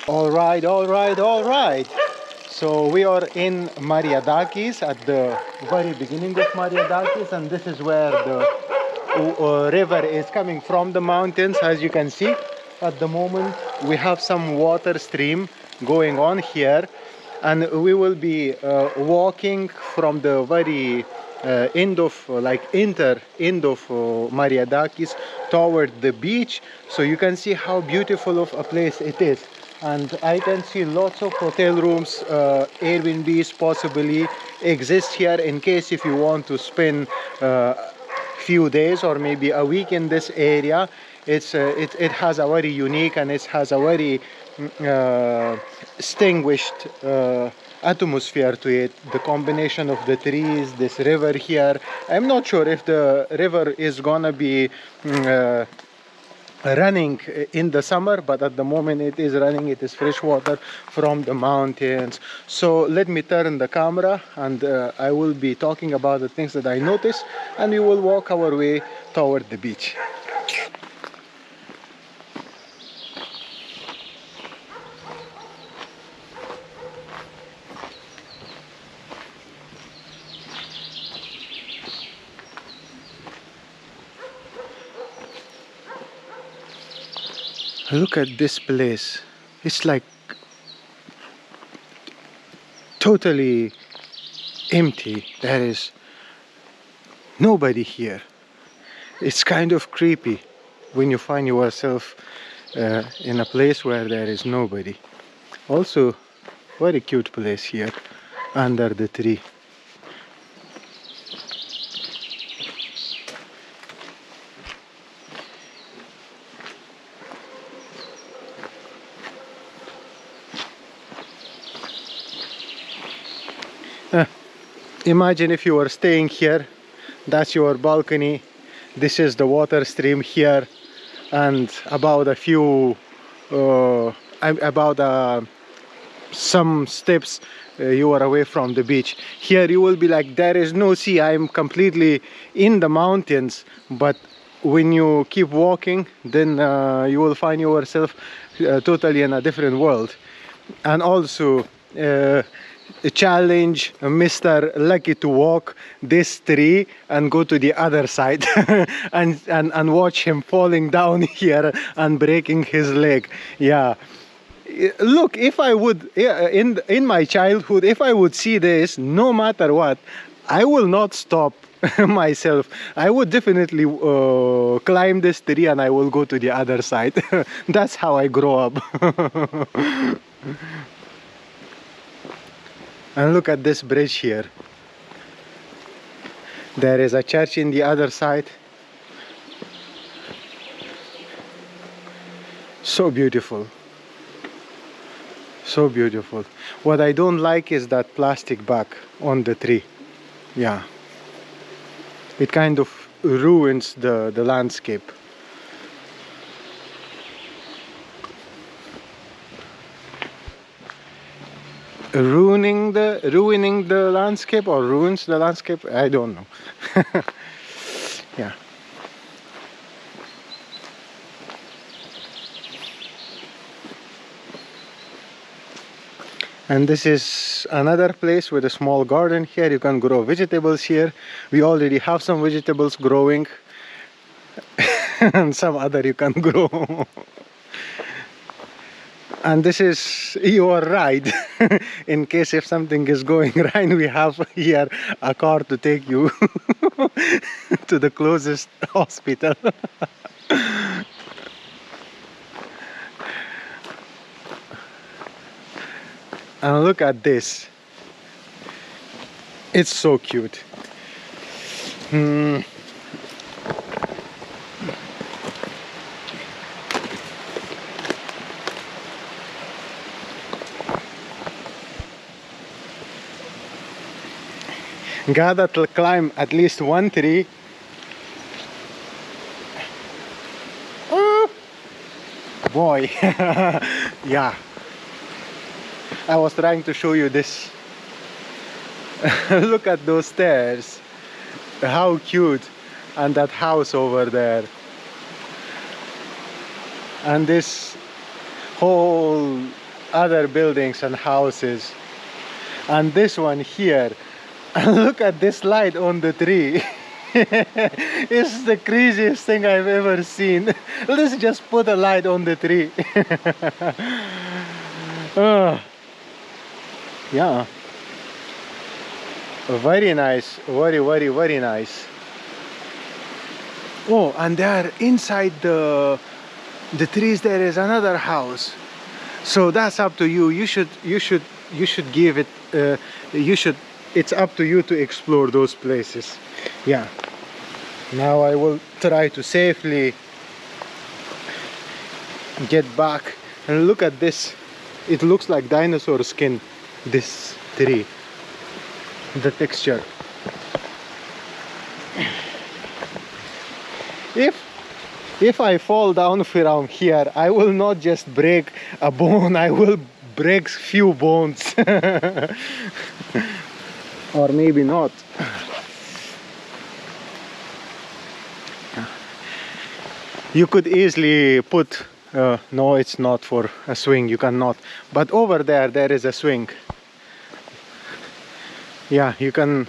All right. So we are in Mariadakis, at the very beginning of Mariadakis, and this is where the river is coming from the mountains. As you can see, at the moment we have some water stream going on here, and we will be walking from the very end of end of Mariadakis toward the beach, so you can see how beautiful of a place it is. And I can see lots of hotel rooms, Airbnbs possibly exist here in case if you want to spend few days or maybe a week in this area. It has a very unique, and it has a very distinguished atmosphere to it. The combination of the trees, this river here. I'm not sure if the river is gonna be running in the summer, but at the moment it is running. It is fresh water from the mountains. So let me turn the camera, and I will be talking about the things that I noticed, and we will walk our way toward the beach. Look at this place. It's like totally empty. There is nobody here. It's kind of creepy when you find yourself in a place where there is nobody. Also, very cute place here under the tree. Imagine if you were staying here. That's your balcony. This is the water stream here, and about a few some steps you are away from the beach. Here you will be like, there is no sea. I am completely in the mountains. But when you keep walking, then you will find yourself totally in a different world. And also challenge Mr. Lucky to walk this tree and go to the other side and watch him falling down here and breaking his leg. Yeah. Look, if I would, in my childhood, if I would see this, no matter what, I will not stop myself. I would definitely climb this tree and I will go to the other side. That's how I grow up. And look at this bridge here. There is a church in the other side. So beautiful. So beautiful. What I don't like is that plastic bag on the tree. Yeah. It kind of ruins the landscape. Ruining the landscape, or ruins the landscape, I don't know. Yeah. And this is another place with a small garden here. You can grow vegetables here. We already have some vegetables growing. And some other you can grow. And this is your ride. In case if something is going right, we have here a car to take you to the closest hospital. And look at this. It's so cute. Gotta climb at least one tree. Oh, boy. Yeah. I was trying to show you this. Look at those stairs. How cute. And that house over there. And this whole other buildings and houses. And this one here, and look at this light on the tree. It's the craziest thing I've ever seen. Let's just put a light on the tree. Yeah, very nice, very nice. Oh, and there inside the trees there is another house. So that's up to you. You should give it. It's up to you to explore those places. Yeah. Now I will try to safely get back and look at this. It looks like dinosaur skin. This tree. The texture. If I fall down from here, I will not just break a bone, I will break few bones. Or maybe not. You could easily put, no, it's not for a swing, you cannot. But over there is a swing. Yeah, you can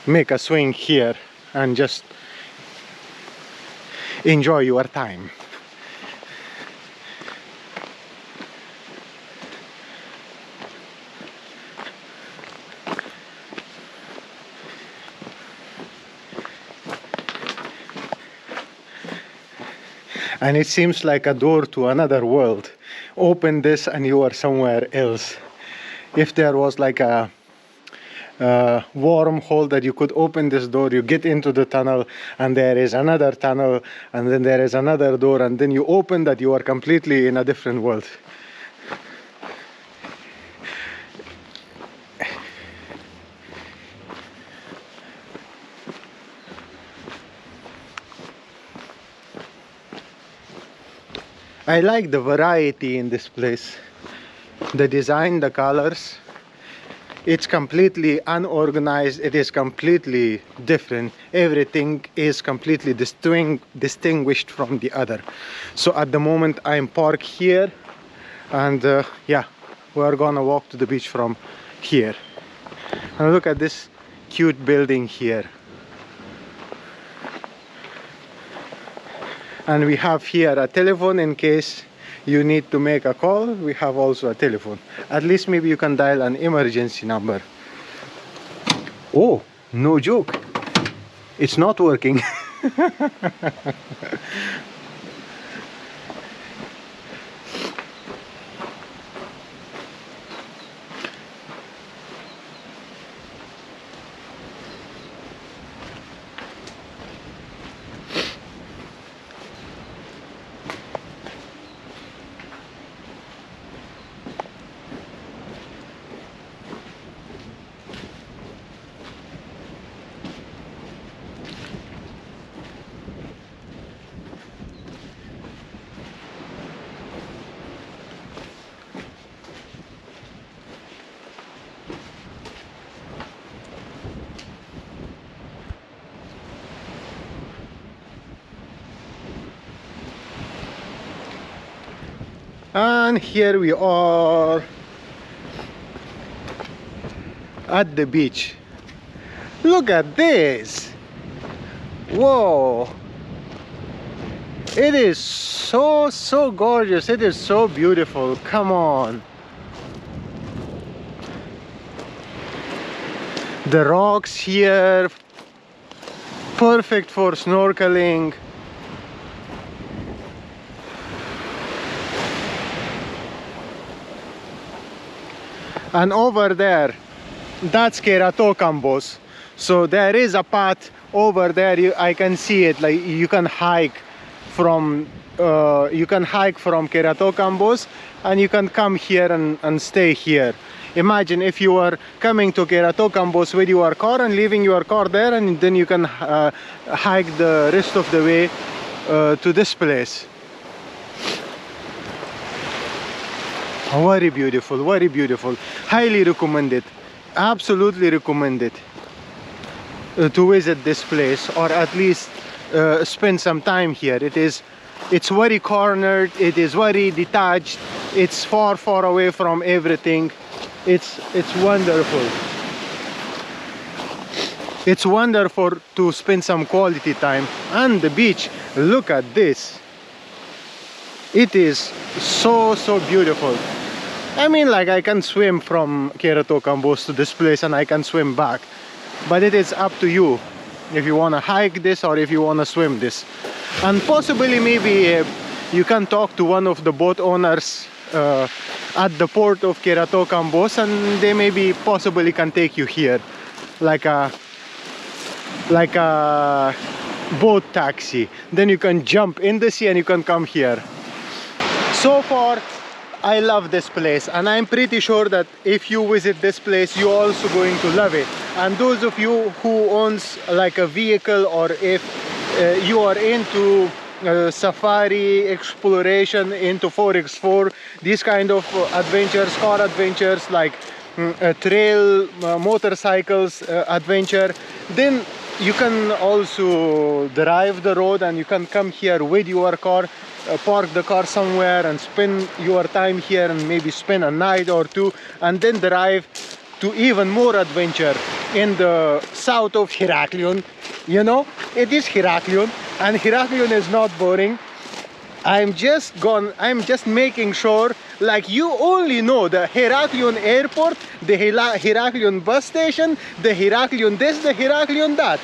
make a swing here and just enjoy your time. And it seems like a door to another world. Open this and you are somewhere else. If there was like a wormhole that you could open this door, you get into the tunnel and there is another tunnel and then there is another door and then you open that, you are completely in a different world. I like the variety in this place. The design, the colors. It's completely unorganized, it is completely different. Everything is completely distinguished from the other. So at the moment I'm parked here and yeah, we're gonna walk to the beach from here. And look at this cute building here. And we have here a telephone in case you need to make a call. We have also a telephone. At least maybe you can dial an emergency number. Oh, no joke. It's not working. And here we are at the beach. Look at this. Whoa. It is so gorgeous. It is so beautiful. Come on. The rocks here, perfect for snorkeling. And over there, that's Keratokambos. So there is a path over there. I can see it. Like you can hike from Keratokambos, and you can come here and stay here. Imagine if you are coming to Keratokambos with your car and leaving your car there, and then you can hike the rest of the way to this place. Very beautiful, very beautiful. Highly recommended. Absolutely recommended to visit this place, or at least spend some time here. It is It's very cornered, it is very detached, it's far away from everything. It's wonderful. It's wonderful to spend some quality time. And the beach, look at this. It is so beautiful. I mean, like, I can swim from Keratocampos to this place and I can swim back, but it is up to you if you want to hike this or if you want to swim this. And possibly maybe you can talk to one of the boat owners at the port of Keratocampos, and they maybe possibly can take you here like a boat taxi. Then you can jump in the sea and you can come here. So far I love this place, and I'm pretty sure that if you visit this place you're also going to love it. And those of you who owns like a vehicle, or if you are into safari exploration, into 4x4, these kind of adventures, car adventures, like trail motorcycles adventure, then you can also drive the road and you can come here with your car, park the car somewhere and spend your time here, and maybe spend a night or two, and then drive to even more adventure in the south of Heraklion. You know, it is Heraklion, and Heraklion is not boring. I'm just making sure, like, you only know the Heraklion airport, the Heraklion bus station, the Heraklion this, the Heraklion that.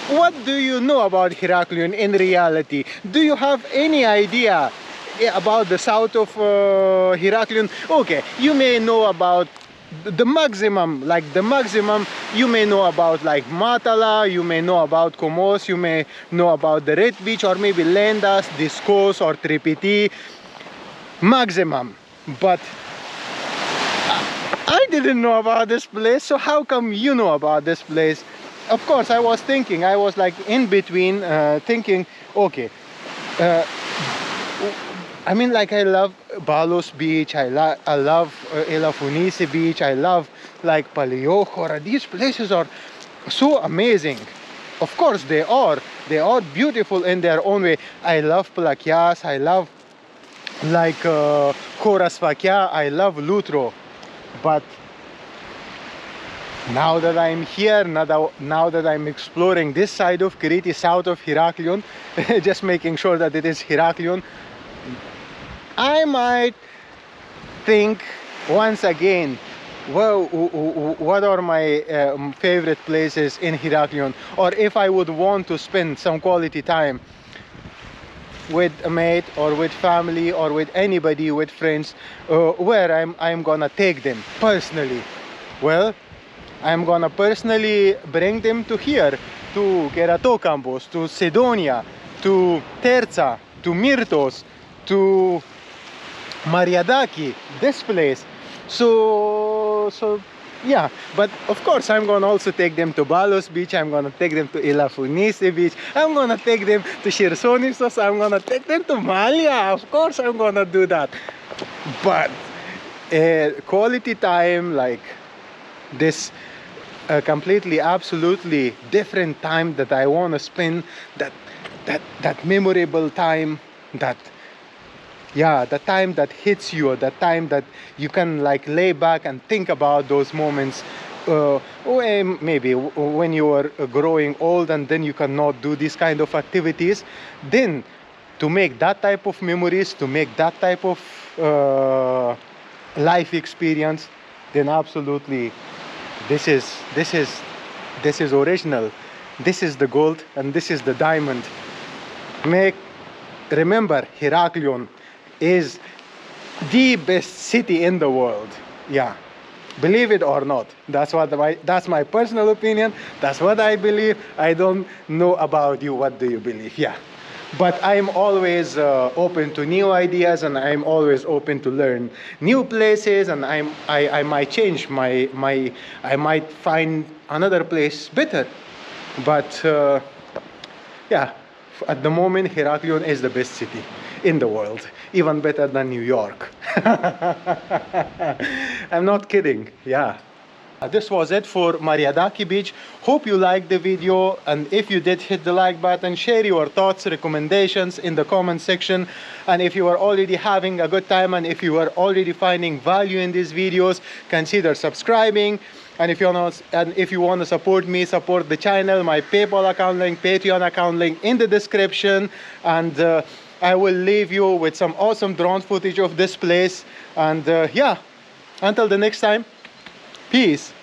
What do you know about Heraklion in reality? Do you have any idea about the south of Heraklion? Okay, you may know about the maximum, you may know about like Matala, you may know about Komos, you may know about the Red Beach, or maybe Lendas, Discos, or Tripiti, maximum. But I didn't know about this place, so how come you know about this place? Of course, I was thinking, I was like in between, thinking, okay, I mean, like, I love Balos Beach, I love Elafonisi Beach, I love like Paleochora. These places are so amazing. Of course they are beautiful in their own way. I love Plakias, I love like Korasvakia, I love Lutro. But now that I'm here, now that I'm exploring this side of Crete, south of Heraklion, just making sure that it is Heraklion, I might think once again, well, what are my favorite places in Heraklion, or if I would want to spend some quality time with a mate or with family or with anybody, with friends, where I'm gonna take them personally. Well, I'm gonna personally bring them to here, to Keratocampos, to Sidonia, to Terza, to Myrtos, to Mariadaki, this place. So yeah, but of course I'm gonna also take them to Balos Beach, I'm gonna take them to Elafonisi Beach, I'm gonna take them to Chersonissos, I'm gonna take them to Malia, of course I'm gonna do that. But quality time, like this completely, absolutely different time that I want to spend, that memorable time, that, yeah, the time that hits you, the time that you can like lay back and think about those moments, maybe when you are growing old and then you cannot do these kind of activities, then to make that type of memories, to make that type of life experience, then absolutely this is original. This is the gold and this is the diamond. Remember, Heraklion is the best city in the world. Yeah, believe it or not, that's my personal opinion, that's what I believe. I don't know about you, what do you believe? Yeah, but I'm always open to new ideas, and I'm always open to learn new places, and I might change I might find another place better. But yeah, at the moment Heraklion is the best city in the world, even better than New York. I'm not kidding, yeah. This was it for Mariadaki Beach. Hope you liked the video, and if you did, hit the like button, share your thoughts, recommendations in the comment section. And if you are already having a good time, and if you are already finding value in these videos, consider subscribing. And if you want to support me, support the channel, my PayPal account link, Patreon account link in the description. And I will leave you with some awesome drone footage of this place. And yeah, until the next time, peace.